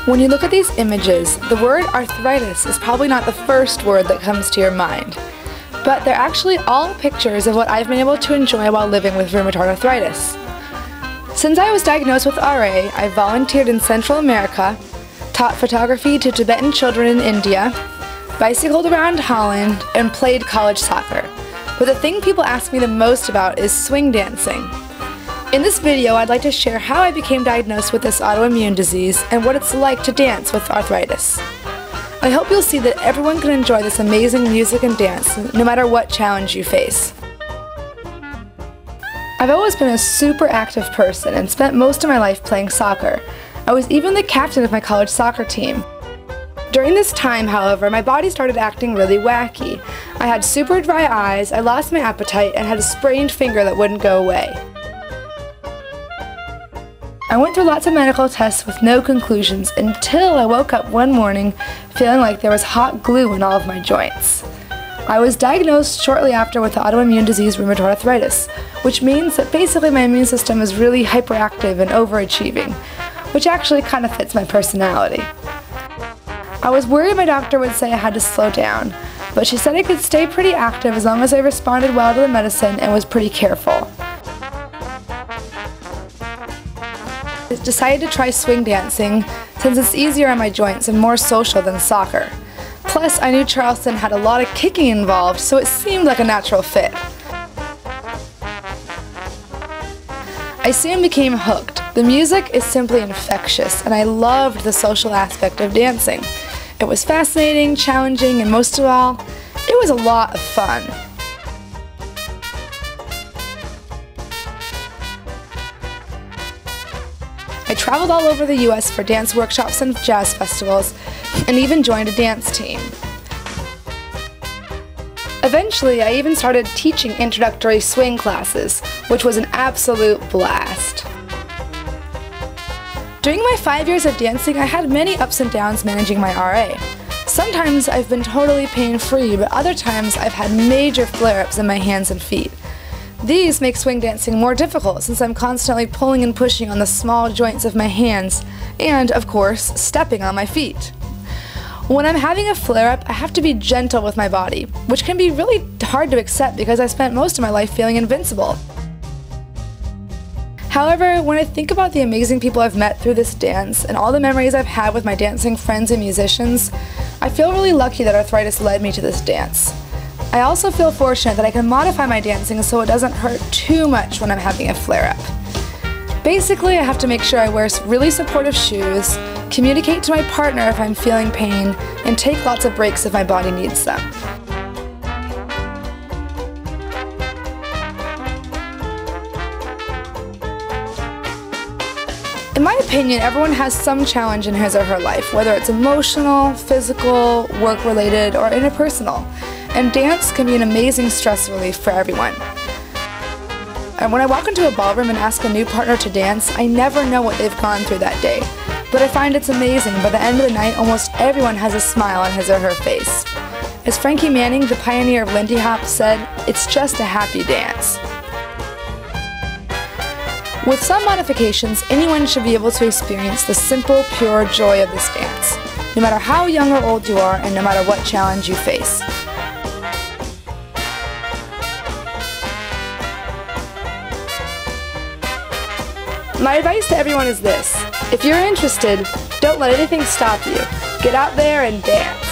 When you look at these images, the word arthritis is probably not the first word that comes to your mind, but they're actually all pictures of what I've been able to enjoy while living with rheumatoid arthritis. Since I was diagnosed with RA, I volunteered in Central America, taught photography to Tibetan children in India, bicycled around Holland, and played college soccer. But the thing people ask me the most about is swing dancing. In this video, I'd like to share how I became diagnosed with this autoimmune disease and what it's like to dance with arthritis. I hope you'll see that everyone can enjoy this amazing music and dance, no matter what challenge you face. I've always been a super active person and spent most of my life playing soccer. I was even the captain of my college soccer team. During this time, however, my body started acting really wacky. I had super dry eyes, I lost my appetite, and had a sprained finger that wouldn't go away. I went through lots of medical tests with no conclusions until I woke up one morning feeling like there was hot glue in all of my joints. I was diagnosed shortly after with the autoimmune disease rheumatoid arthritis, which means that basically my immune system is really hyperactive and overachieving, which actually kind of fits my personality. I was worried my doctor would say I had to slow down, but she said I could stay pretty active as long as I responded well to the medicine and was pretty careful. I decided to try swing dancing since it's easier on my joints and more social than soccer. Plus, I knew Charleston had a lot of kicking involved, so it seemed like a natural fit. I soon became hooked. The music is simply infectious, and I loved the social aspect of dancing. It was fascinating, challenging, and most of all, it was a lot of fun. I traveled all over the US for dance workshops and jazz festivals, and even joined a dance team. Eventually, I even started teaching introductory swing classes, which was an absolute blast. During my 5 years of dancing, I had many ups and downs managing my RA. Sometimes I've been totally pain-free, but other times I've had major flare-ups in my hands and feet. These make swing dancing more difficult since I'm constantly pulling and pushing on the small joints of my hands and, of course, stepping on my feet. When I'm having a flare-up, I have to be gentle with my body, which can be really hard to accept because I spent most of my life feeling invincible. However, when I think about the amazing people I've met through this dance and all the memories I've had with my dancing friends and musicians, I feel really lucky that arthritis led me to this dance. I also feel fortunate that I can modify my dancing so it doesn't hurt too much when I'm having a flare-up. Basically, I have to make sure I wear really supportive shoes, communicate to my partner if I'm feeling pain, and take lots of breaks if my body needs them. In my opinion, everyone has some challenge in his or her life, whether it's emotional, physical, work-related, or interpersonal. And dance can be an amazing stress relief for everyone. And when I walk into a ballroom and ask a new partner to dance, I never know what they've gone through that day. But I find it's amazing. By the end of the night, almost everyone has a smile on his or her face. As Frankie Manning, the pioneer of Lindy Hop, said, "It's just a happy dance." With some modifications, anyone should be able to experience the simple, pure joy of this dance, no matter how young or old you are and no matter what challenge you face. My advice to everyone is this: if you're interested, don't let anything stop you. Get out there and dance.